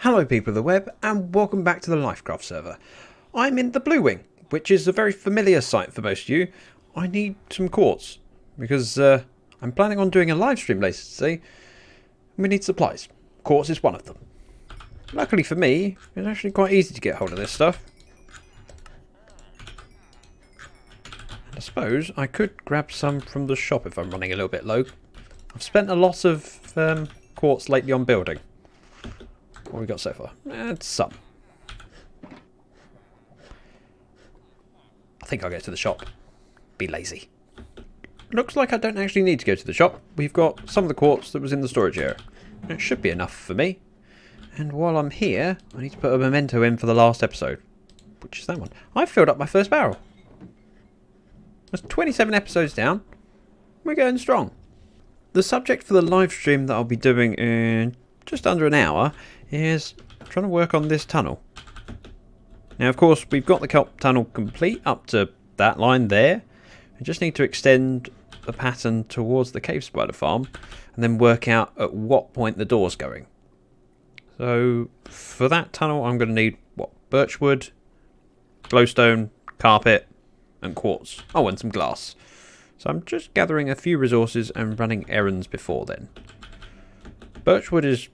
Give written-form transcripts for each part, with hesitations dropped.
Hello people of the web and welcome back to the Lyfcraft server. I'm in the Blue Wing, which is a very familiar site for most of you. I need some quartz because I'm planning on doing a live stream later today. We need supplies. Quartz is one of them. Luckily for me, it's actually quite easy to get hold of this stuff. And I suppose I could grab some from the shop if I'm running a little bit low. I've spent a lot of quartz lately on building. What have we got so far? Some. I think I'll go to the shop. Be lazy. Looks like I don't actually need to go to the shop. We've got some of the quartz that was in the storage area. It should be enough for me. And while I'm here, I need to put a memento in for the last episode. Which is that one. I've filled up my first barrel. That's 27 episodes down. We're going strong. The subject for the live stream that I'll be doing in just under an hour is trying to work on this tunnel. Now, of course, we've got the Kelp Tunnel complete up to that line there. I just need to extend the pattern towards the cave spider farm and then work out at what point the door's going. So, for that tunnel, I'm going to need, what, birchwood, glowstone, carpet, and quartz. Oh, and some glass. So I'm just gathering a few resources and running errands before then. Birchwood is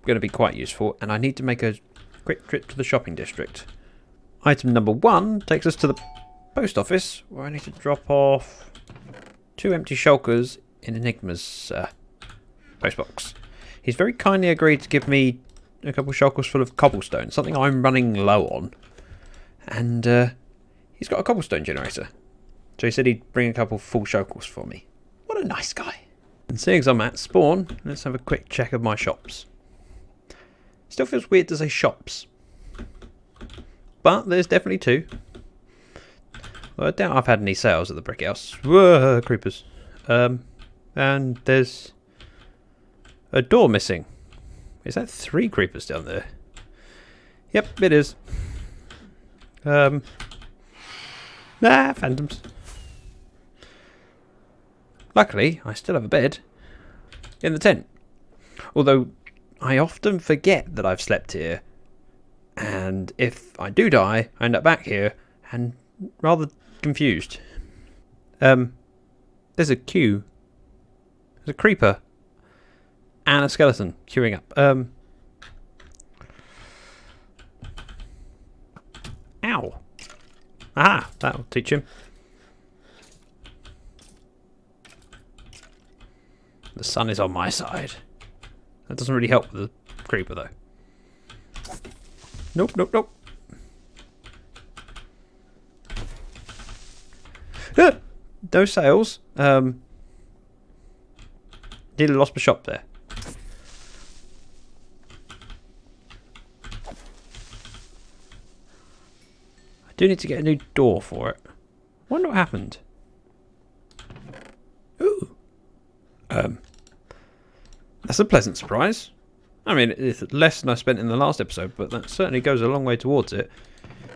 going to be quite useful, and I need to make a quick trip to the shopping district. Item number 1 takes us to the post office, where I need to drop off 2 empty shulkers in Enigma's postbox. He's very kindly agreed to give me a couple of shulkers full of cobblestone, something I'm running low on. And he's got a cobblestone generator. So he said he'd bring a couple full shulkers for me. What a nice guy. And seeing as I'm at spawn, let's have a quick check of my shops. Still feels weird to say shops. But there's definitely 2. Well, I doubt I've had any sales at the brick house. Whoa, creepers. And there's a door missing. Is that 3 creepers down there? Yep, it is. Phantoms. Luckily, I still have a bed in the tent. Although I often forget that I've slept here. And if I do die, I end up back here and rather confused. There's a queue. There's a creeper. And a skeleton queuing up. Ow. Ah, that'll teach him. The sun is on my side. That doesn't really help with the creeper, though. Nope, nope, nope. No sales. Nearly lost my shop there. I do need to get a new door for it. Wonder what happened. Ooh. That's a pleasant surprise. I mean, it's less than I spent in the last episode, but that certainly goes a long way towards it.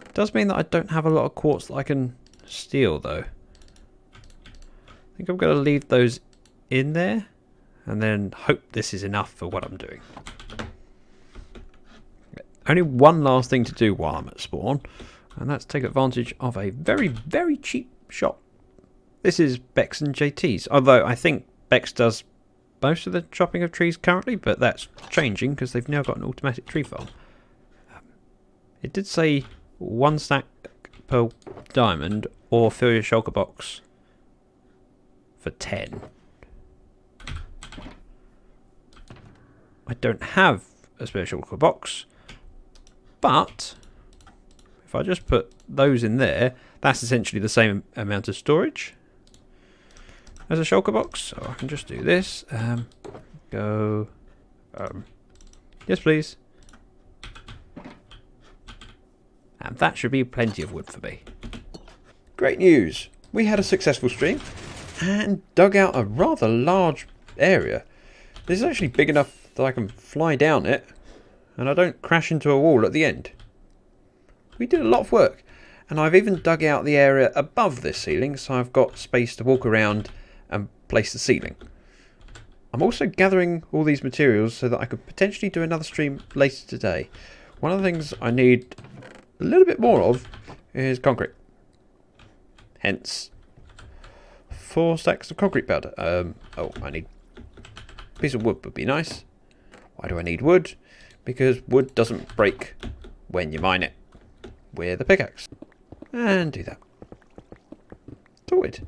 It does mean that I don't have a lot of quartz that I can steal, though. I think I'm going to leave those in there, and then hope this is enough for what I'm doing. Only one last thing to do while I'm at spawn, and that's take advantage of a very, very cheap shop. This is Bex and JT's, although I think Bex does most of the chopping of trees currently, but that's changing because they've now got an automatic tree farm. It did say 1 stack per diamond or fill your shulker box for 10. I don't have a spare shulker box, but if I just put those in there, that's essentially the same amount of storage as a shulker box. So I can just do this. Yes, please. And that should be plenty of wood for me. Great news. We had a successful stream and dug out a rather large area. This is actually big enough that I can fly down it and I don't crash into a wall at the end. We did a lot of work, and I've even dug out the area above this ceiling so I've got space to walk around and place the ceiling. I'm also gathering all these materials so that I could potentially do another stream later today. One of the things I need a little bit more of is concrete. Hence, 4 stacks of concrete powder. Oh, I need a piece of wood would be nice. Why do I need wood? Because wood doesn't break when you mine it with a pickaxe. And do that. Sorted.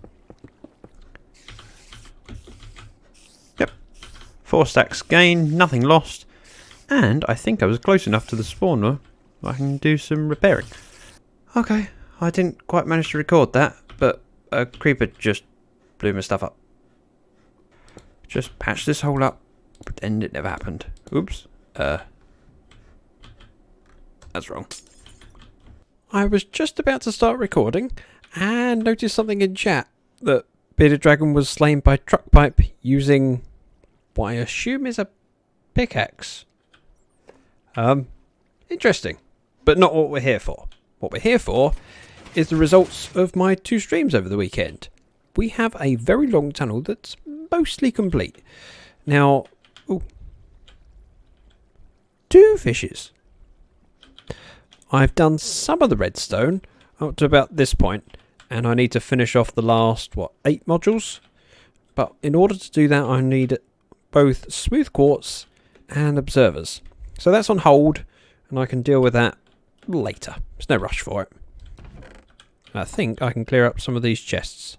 Yep. 4 stacks gained, nothing lost. And I think I was close enough to the spawner I can do some repairing. Okay, I didn't quite manage to record that, but a creeper just blew my stuff up. Just patch this hole up, pretend it never happened. Oops. That's wrong. I was just about to start recording and noticed something in chat that ZactheDragon was slain by truck pipe using what I assume is a pickaxe. Interesting, but not what we're here for. What we're here for is the results of my 2 streams over the weekend. We have a very long tunnel that's mostly complete. Now, ooh, 2 fishes. I've done some of the redstone up to about this point, and I need to finish off the last, 8 modules? But in order to do that, I need both smooth quartz and observers. So that's on hold, and I can deal with that later. There's no rush for it. I think I can clear up some of these chests.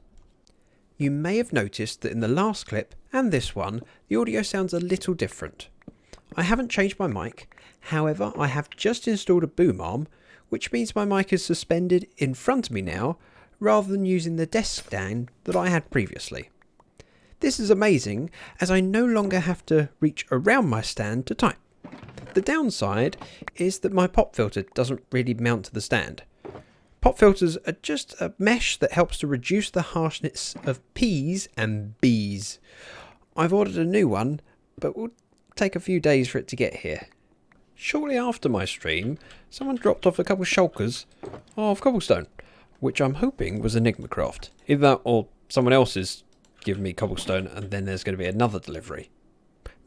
You may have noticed that in the last clip and this one, the audio sounds a little different. I haven't changed my mic. However, I have just installed a boom arm, which means my mic is suspended in front of me now, rather than using the desk stand that I had previously. This is amazing, as I no longer have to reach around my stand to type. The downside is that my pop filter doesn't really mount to the stand. Pop filters are just a mesh that helps to reduce the harshness of P's and B's. I've ordered a new one, but it will take a few days for it to get here. Shortly after my stream, someone dropped off a couple shulkers of cobblestone, which I'm hoping was Lyfcraft. Either that or someone else is giving me cobblestone and then there's going to be another delivery.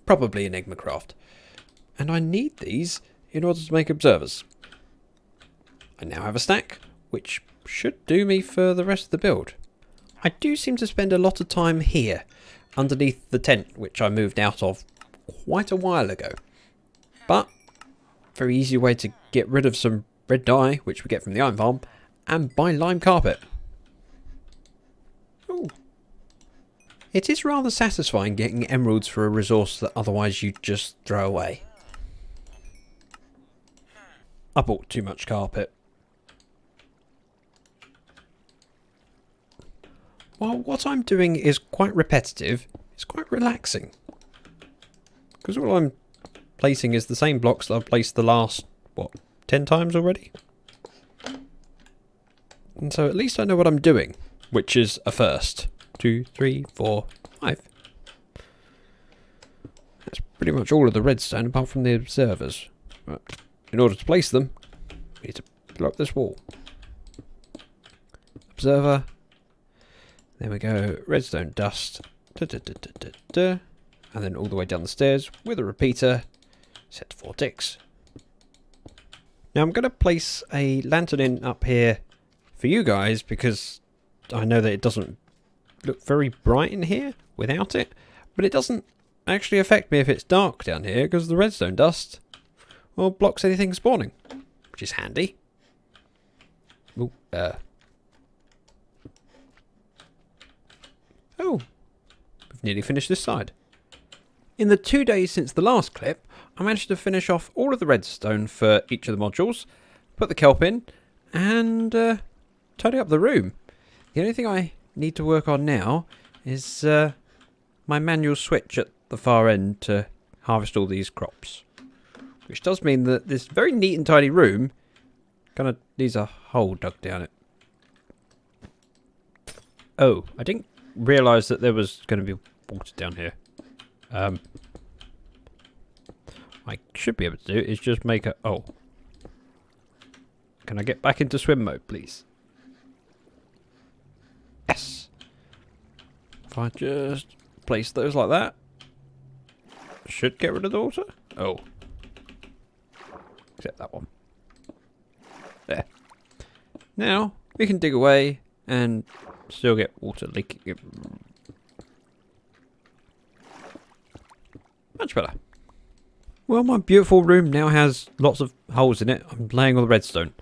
Probably Lyfcraft. And I need these in order to make observers. I now have a stack, which should do me for the rest of the build. I do seem to spend a lot of time here, underneath the tent, which I moved out of quite a while ago. But very easy way to get rid of some red dye, which we get from the iron farm, and buy lime carpet. Ooh. It is rather satisfying getting emeralds for a resource that otherwise you'd just throw away. I bought too much carpet. While what I'm doing is quite repetitive, it's quite relaxing. Because all I'm placing is the same blocks that I've placed the last, 10 times already? And so at least I know what I'm doing, which is a first. 2, 3, 4, 5. That's pretty much all of the redstone apart from the observers. But in order to place them, we need to blow up this wall. Observer. There we go. Redstone dust. And then all the way down the stairs with a repeater. Set to 4 ticks. Now I'm going to place a lantern in up here for you guys because I know that it doesn't look very bright in here without it. But it doesn't actually affect me if it's dark down here because the redstone dust blocks anything spawning, which is handy. Ooh, Oh, we've nearly finished this side. In the 2 days since the last clip, I managed to finish off all of the redstone for each of the modules, put the kelp in, and tidy up the room. The only thing I need to work on now is my manual switch at the far end to harvest all these crops. Which does mean that this very neat and tidy room kind of needs a hole dug down it. Oh, I didn't realise that there was going to be water down here. I should be able to do is just make a... Oh. Can I get back into swim mode, please? Yes. If I just place those like that. should get rid of the water. Oh. Except that one. There. Now, we can dig away and still get water leaking. Much better. Well, my beautiful room now has lots of holes in it. I'm laying all the redstone.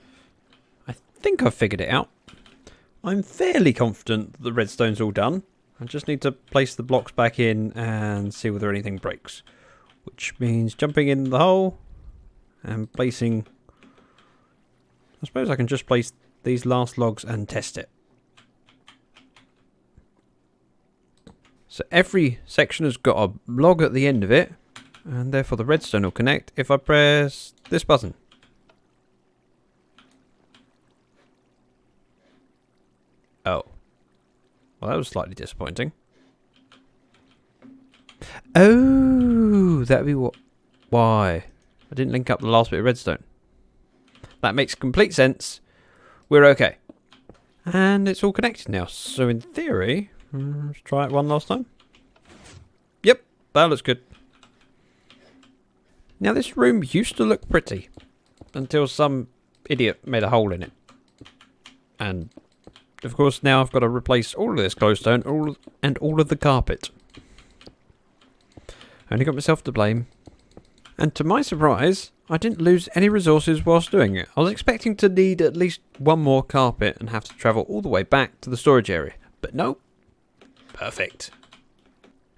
I think I've figured it out. I'm fairly confident that the redstone's all done. I just need to place the blocks back in and see whether anything breaks. Which means jumping in the hole and placing... I suppose I can just place these last logs and test it. So every section has got a log at the end of it, and therefore the redstone will connect if I press this button. Oh. Well, that was slightly disappointing. Oh, that'd be what... Why? I didn't link up the last bit of redstone. That makes complete sense. We're okay. And it's all connected now. So in theory... let's try it one last time. Yep, that looks good. Now this room used to look pretty. Until some idiot made a hole in it. And... of course, now I've got to replace all of this glowstone and all of the carpet. I only got myself to blame. And to my surprise, I didn't lose any resources whilst doing it. I was expecting to need at least one more carpet and have to travel all the way back to the storage area. But no. Perfect.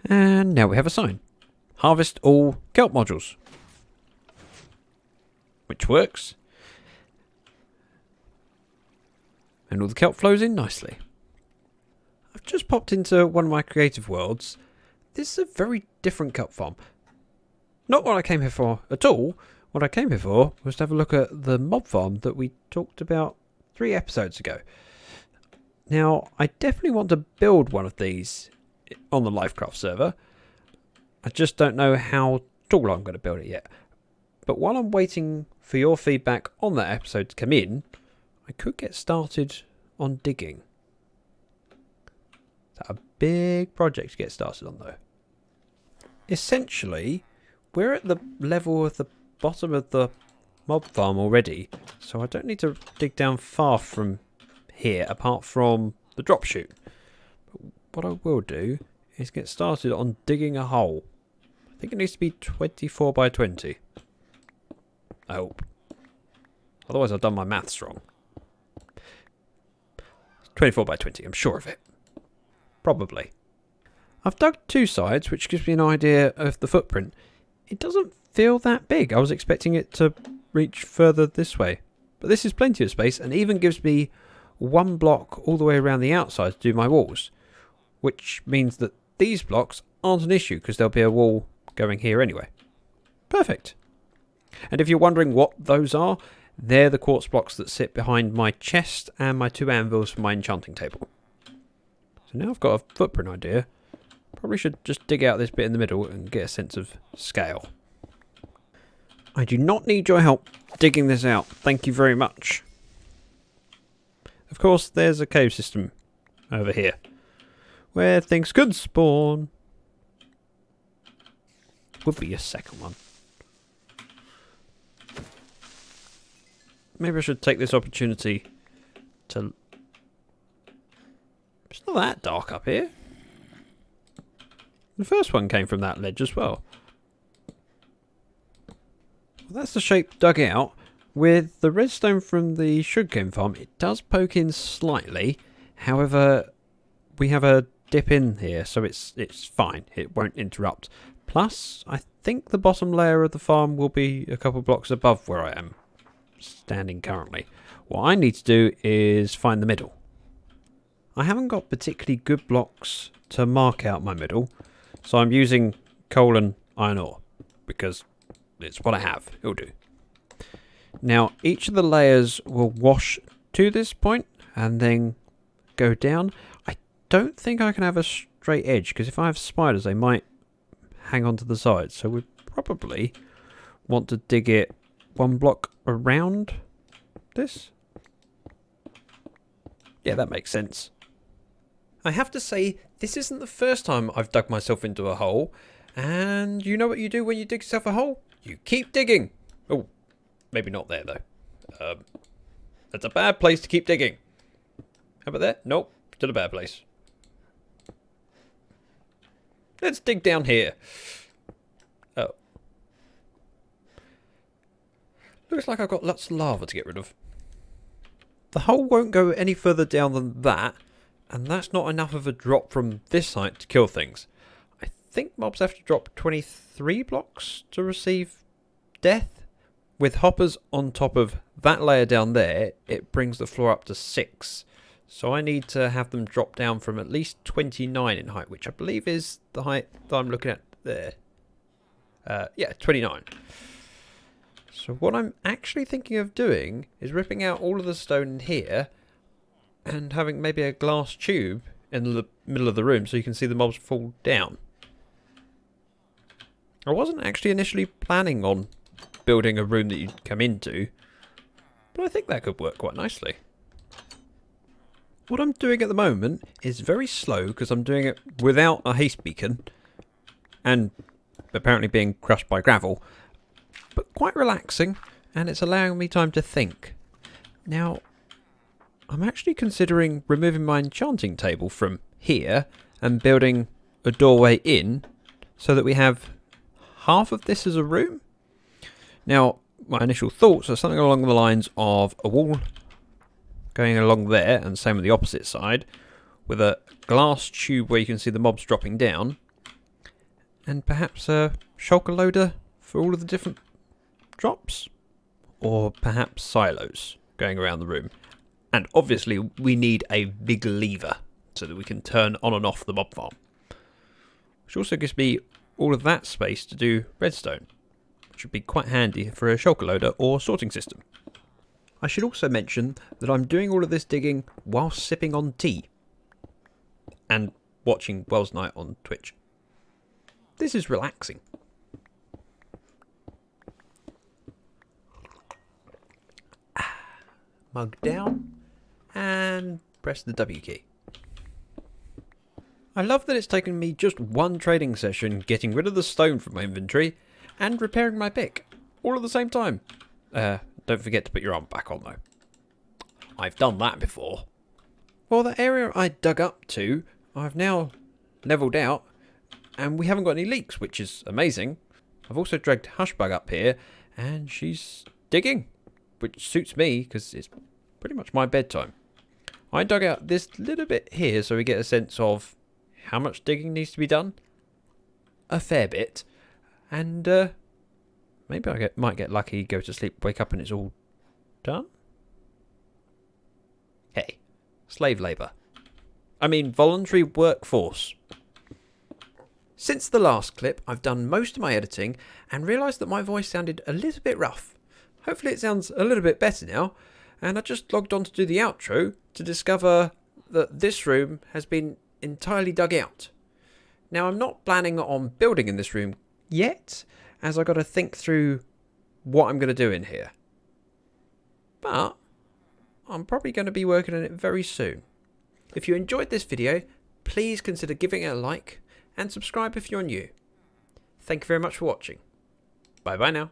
And now we have a sign. Harvest all kelp modules. Which works. And all the kelp flows in nicely. I've just popped into one of my creative worlds. This is a very different kelp farm. Not what I came here for at all. What I came here for was to have a look at the mob farm that we talked about 3 episodes ago. Now, I definitely want to build one of these on the Lyfcraft server. I just don't know how tall I'm going to build it yet. But while I'm waiting for your feedback on that episode to come in, I could get started on digging. That's a big project to get started on, though. Essentially, we're at the level of the bottom of the mob farm already, so I don't need to dig down far from here, apart from the drop chute. But what I will do is get started on digging a hole. I think it needs to be 24 by 20. I hope. Otherwise I've done my maths wrong. 24 by 20, I'm sure of it. Probably. I've dug 2 sides, which gives me an idea of the footprint. It doesn't feel that big. I was expecting it to reach further this way. But this is plenty of space, and even gives me 1 block all the way around the outside to do my walls. Which means that these blocks aren't an issue, because there'll be a wall going here anyway. Perfect. And if you're wondering what those are, they're the quartz blocks that sit behind my chest and my 2 anvils for my enchanting table. So now I've got a footprint idea. Probably should just dig out this bit in the middle and get a sense of scale. I do not need your help digging this out. Thank you very much. Of course, there's a cave system over here where things could spawn. Would be a second one. Maybe I should take this opportunity to... It's not that dark up here. The first one came from that ledge as well. Well, that's the shape dug out. With the redstone from the sugarcane farm, it does poke in slightly. However, we have a dip in here, so it's fine. It won't interrupt. Plus, I think the bottom layer of the farm will be a couple blocks above where I am standing currently. What I need to do is find the middle. I haven't got particularly good blocks to mark out my middle, so I'm using coal and iron ore because it's what I have. It'll do. Now, each of the layers will wash to this point and then go down. I don't think I can have a straight edge because if I have spiders, they might hang on to the sides. So we probably want to dig it 1 block around this. Yeah, that makes sense. I have to say, this isn't the first time I've dug myself into a hole, And you know what you do when you dig yourself a hole? You keep digging. Oh, maybe not there though. That's a bad place to keep digging. How about that? Nope, still a bad place. Let's dig down here. Oh. Looks like I've got lots of lava to get rid of. The hole won't go any further down than that, and that's not enough of a drop from this height to kill things. I think mobs have to drop 23 blocks to receive death. With hoppers on top of that layer down there, it brings the floor up to 6. So I need to have them drop down from at least 29 in height, which I believe is the height that I'm looking at there. Yeah, 29. So what I'm actually thinking of doing is ripping out all of the stone in here and having maybe a glass tube in the middle of the room so you can see the mobs fall down. I wasn't actually initially planning on building a room that you'd come into, but I think that could work quite nicely. What I'm doing at the moment is very slow because I'm doing it without a haste beacon and apparently being crushed by gravel, but quite relaxing, and it's allowing me time to think. Now, I'm actually considering removing my enchanting table from here and building a doorway in so that we have half of this as a room. Now, my initial thoughts are something along the lines of a wall going along there, and same with the opposite side, with a glass tube where you can see the mobs dropping down, and perhaps a shulker loader for all of the different drops, or perhaps silos going around the room. And obviously we need a big lever so that we can turn on and off the mob farm, which also gives me all of that space to do redstone, which would be quite handy for a shulker loader or sorting system. I should also mention that I'm doing all of this digging while sipping on tea and watching Wells Night on Twitch. This is relaxing. Mug down and press the W key. I love that it's taken me just one trading session getting rid of the stone from my inventory and repairing my pick all at the same time. Don't forget to put your arm back on though. I've done that before. Well, the area I dug up to, I've now leveled out, and we haven't got any leaks, which is amazing. I've also dragged Hushbug up here, and she's digging, which suits me because it's pretty much my bedtime. I dug out this little bit here so we get a sense of how much digging needs to be done. A fair bit. And maybe I might get lucky, go to sleep, wake up and it's all done. Hey, slave labour. I mean voluntary workforce. Since the last clip, I've done most of my editing and realised that my voice sounded a little bit rough. Hopefully it sounds a little bit better now, and I just logged on to do the outro to discover that this room has been entirely dug out. Now, I'm not planning on building in this room yet, as I've got to think through what I'm going to do in here. But I'm probably going to be working on it very soon. If you enjoyed this video, please consider giving it a like and subscribe if you're new. Thank you very much for watching. Bye bye now.